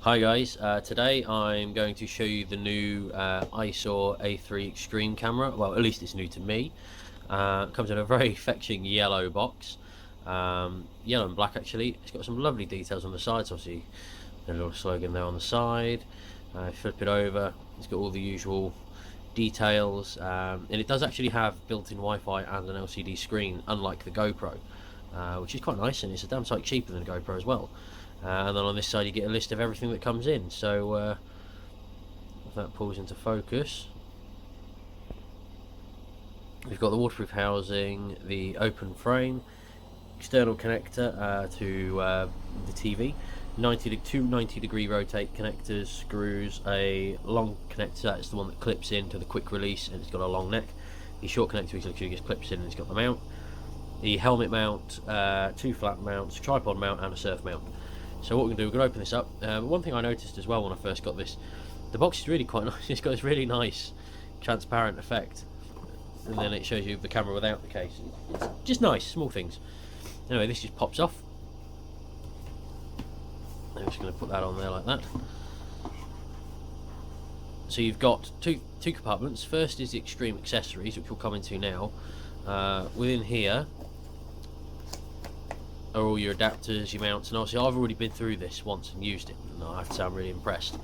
Hi guys, today I'm going to show you the new ISAW A3 Extreme camera. Well, at least it's new to me. It comes in a very fetching yellow box, yellow and black actually. It's got some lovely details on the sides, obviously a little slogan there on the side. Flip it over, it's got all the usual details, and it does actually have built-in Wi-Fi and an LCD screen, unlike the GoPro, which is quite nice, and it's a damn sight cheaper than the GoPro as well. And then on this side you get a list of everything that comes in. So if that pulls into focus, we've got the waterproof housing, the open frame, external connector to the TV, 90 degree rotate connectors, screws, a long connector, that's the one that clips into the quick release and it's got a long neck. The short connector which literally just clips in and it's got the mount. The helmet mount, two flat mounts, tripod mount and a surf mount. So what we're going to do, we're going to open this up. One thing I noticed as well when I first got this, the box is really quite nice. It's got this really nice transparent effect, and then it shows you the camera without the case. It's just nice, small things. Anyway, this just pops off. I'm just going to put that on there like that. So you've got two compartments. First is the extreme accessories, which we'll come into now. Within here are all your adapters, your mounts, and obviously I've already been through this once and used it, and I have to say I'm really impressed.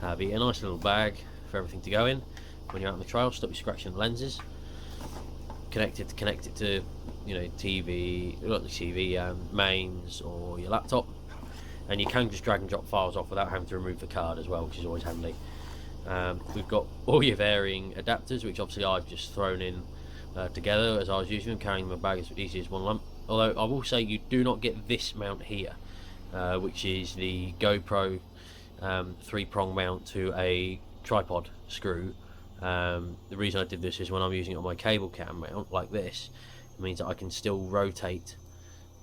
But a nice little bag for everything to go in when you're out on the trail, stop you scratching the lenses. Connect it to, you know, TV, not the TV, mains or your laptop, and you can just drag and drop files off without having to remove the card as well, which is always handy. We've got all your varying adapters, which obviously I've just thrown in together as I was using them, carrying my bag as easy as one lump. Although I will say you do not get this mount here, which is the GoPro 3-prong mount to a tripod screw. The reason I did this is when I'm using it on my cable cam mount like this, it means that I can still rotate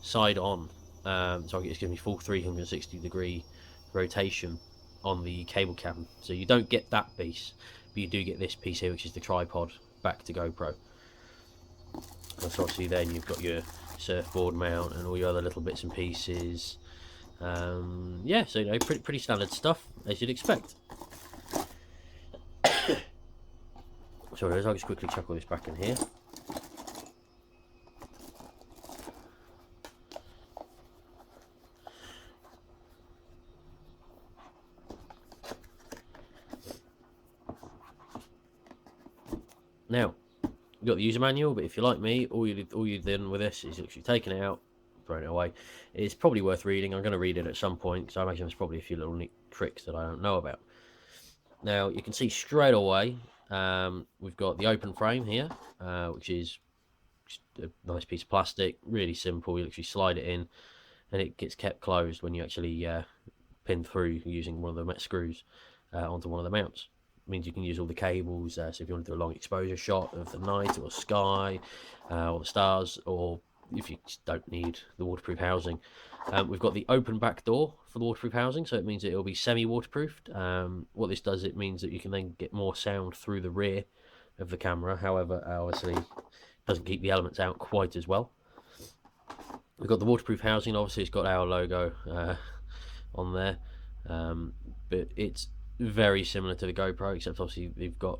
side on, so it gives me full 360 degree rotation on the cable cam. So you don't get that piece, but you do get this piece here, which is the tripod back to GoPro. And so obviously then you've got your surfboard mount and all your other little bits and pieces. Yeah, so you know, pretty standard stuff as you'd expect. Sorry, I'll just quickly chuck all this back in here. Now, you've got the user manual, but if you're like me, all you've done with this is literally taken it out, thrown it away. It's probably worth reading. I'm going to read it at some point, because I imagine there's probably a few little neat tricks that I don't know about. Now, you can see straight away, we've got the open frame here, which is just a nice piece of plastic, really simple. You literally slide it in, and it gets kept closed when you actually pin through using one of the Met screws onto one of the mounts. Means you can use all the cables, so if you want to do a long exposure shot of the night or sky or the stars, or if you just don't need the waterproof housing. We've got the open back door for the waterproof housing, so it means that it will be semi-waterproofed. What this does, it means that you can then get more sound through the rear of the camera. However, obviously it doesn't keep the elements out quite as well. We've got the waterproof housing, obviously it's got our logo on there, but it's very similar to the GoPro, except obviously they've got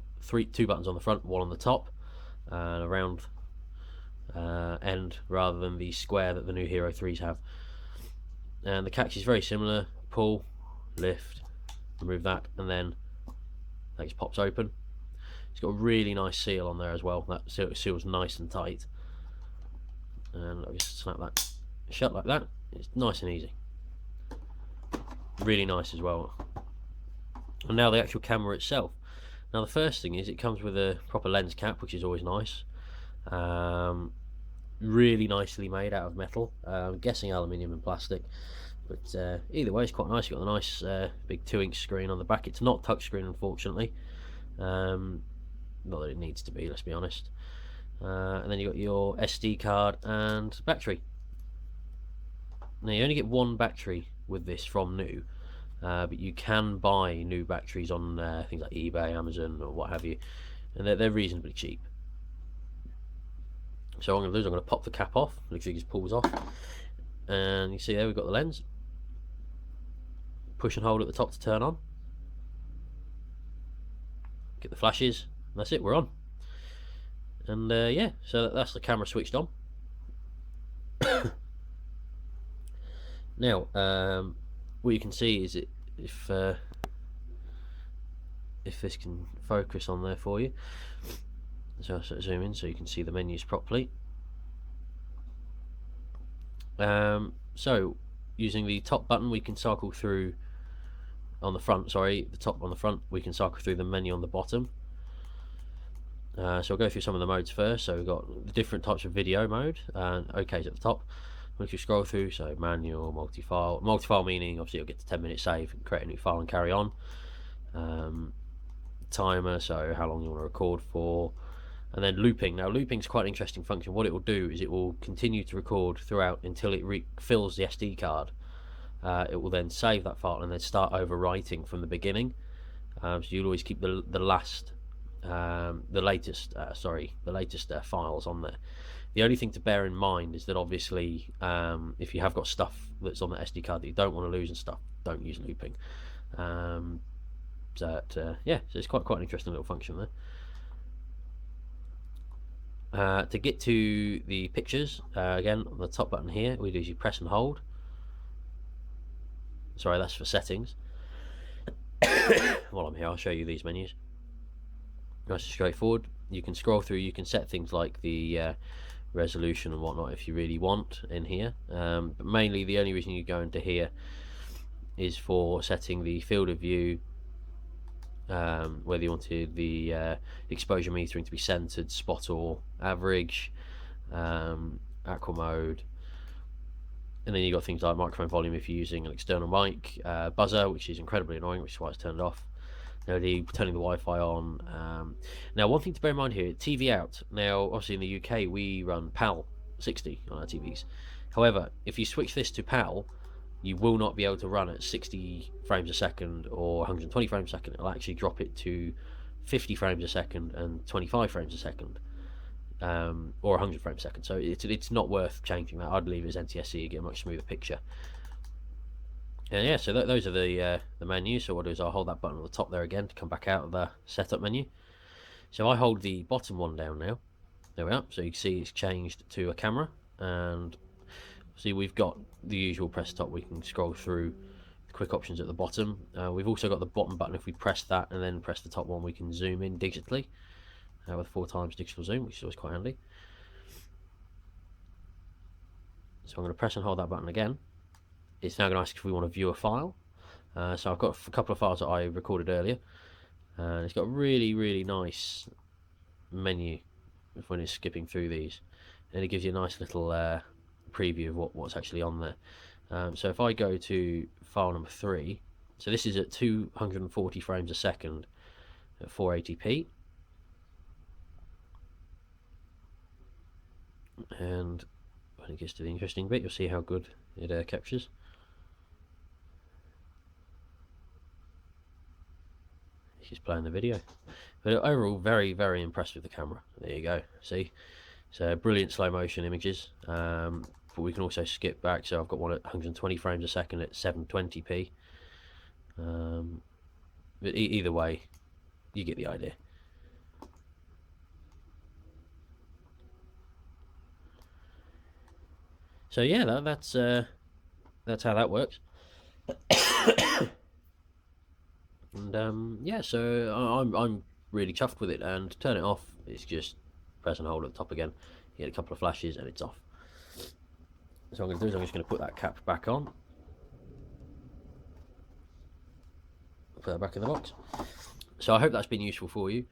two buttons on the front, one on the top, and a round end rather than the square that the new Hero 3s have. And the catch is very similar: pull, lift, remove that, and then that just pops open. It's got a really nice seal on there as well. That seal's nice and tight, and I'll just snap that shut like that. It's nice and easy, really nice as well. And now the actual camera itself. Now the first thing is it comes with a proper lens cap, which is always nice. Really nicely made out of metal. I'm guessing aluminium and plastic, but either way it's quite nice. You've got a nice big 2-inch screen on the back. It's not touchscreen, unfortunately. Not that it needs to be, let's be honest. And then you've got your SD card and battery. Now you only get one battery with this from new. But you can buy new batteries on things like eBay, Amazon, or what have you, and they're reasonably cheap. So what I'm going to do is I'm going to pop the cap off. Literally just pulls off, and you see there we've got the lens. push and hold at the top to turn on. Get the flashes. And that's it, we're on. And yeah, so that's the camera switched on. Now, what you can see is if this can focus on there for you. So I'll sort of zoom in so you can see the menus properly. So using the top button, we can cycle through on the front. Sorry, the top on the front. We can cycle through the menu on the bottom. So I'll go through some of the modes first. So we've got the different types of video mode, and OK's at the top. Once you scroll through, so manual, multi-file. Multi-file meaning obviously you'll get to 10-minute save, and create a new file and carry on. Timer, so how long you want to record for. And then looping. Now looping is quite an interesting function. What it will do is it will continue to record throughout until it fills the SD card. It will then save that file and then start overwriting from the beginning. So you'll always keep the latest files on there. The only thing to bear in mind is that obviously if you have got stuff that's on the SD card that you don't want to lose and stuff, don't use looping. Yeah, so it's quite an interesting little function there. To get to the pictures, again on the top button here, we do is you press and hold. Sorry, that's for settings. While I'm here, I'll show you these menus. Nice and straightforward. You can scroll through, you can set things like the resolution and whatnot if you really want in here. But mainly the only reason you go into here is for setting the field of view, whether you wanted the exposure metering to be centered, spot or average, aqua mode, and then you got things like microphone volume if you're using an external mic, buzzer, which is incredibly annoying, which is why it's turned off. Now turning the Wi-Fi on. Now one thing to bear in mind here, TV out. Now obviously in the UK we run PAL 60 on our TVs. However, if you switch this to PAL, you will not be able to run at 60 frames a second or 120 frames a second. It'll actually drop it to 50 frames a second and 25 frames a second, or 100 frames a second. So it's not worth changing that. I'd leave it as NTSC, you get a much smoother picture. And yeah, so those are the menus. So what I'll do is I'll hold that button on the top there again to come back out of the setup menu. So I hold the bottom one down now. There we are. So you can see it's changed to a camera, and see we've got the usual press top. We can scroll through the quick options at the bottom. We've also got the bottom button. If we press that and then press the top one, we can zoom in digitally with 4x digital zoom, which is always quite handy. So I'm going to press and hold that button again. It's now going to ask if we want to view a file. So I've got a couple of files that I recorded earlier, and it's got a really nice menu when it's skipping through these, and it gives you a nice little preview of what's actually on there. So if I go to file number 3, so this is at 240 frames a second at 480p, and when it gets to the interesting bit, you'll see how good it captures. Just playing the video, but overall very impressed with the camera. There you go, see, so brilliant slow motion images, but we can also skip back. So I've got one at 120 frames a second at 720p, but either way you get the idea. So yeah, that's how that works. And yeah, so I'm really chuffed with it. And to turn it off, it's just press and hold at the top again. You get a couple of flashes and it's off. So what I'm going to do is I'm just going to put that cap back on, put that back in the box. So I hope that's been useful for you.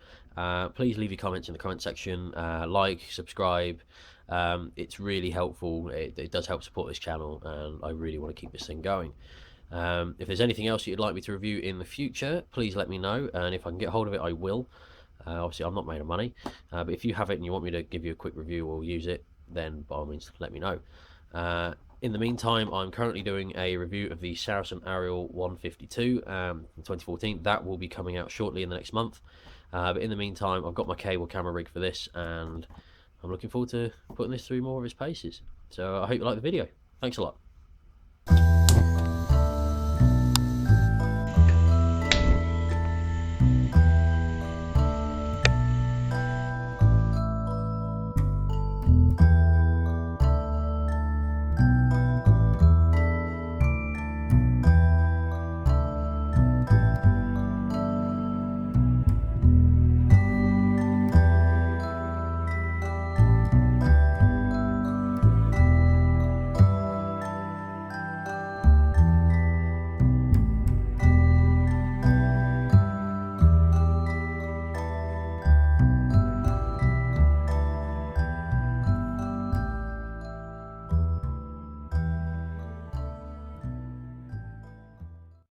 Please leave your comments in the comment section, like, subscribe. It's really helpful. It does help support this channel, and I really want to keep this thing going. If there's anything else you'd like me to review in the future, please let me know, and if I can get hold of it, I will. Obviously I'm not made of money, but if you have it and you want me to give you a quick review or use it, then by all means let me know. In the meantime, I'm currently doing a review of the Saracen Ariel 152 in 2014. That will be coming out shortly in the next month, but in the meantime I've got my cable camera rig for this, and I'm looking forward to putting this through more of its paces. So I hope you like the video. Thanks a lot.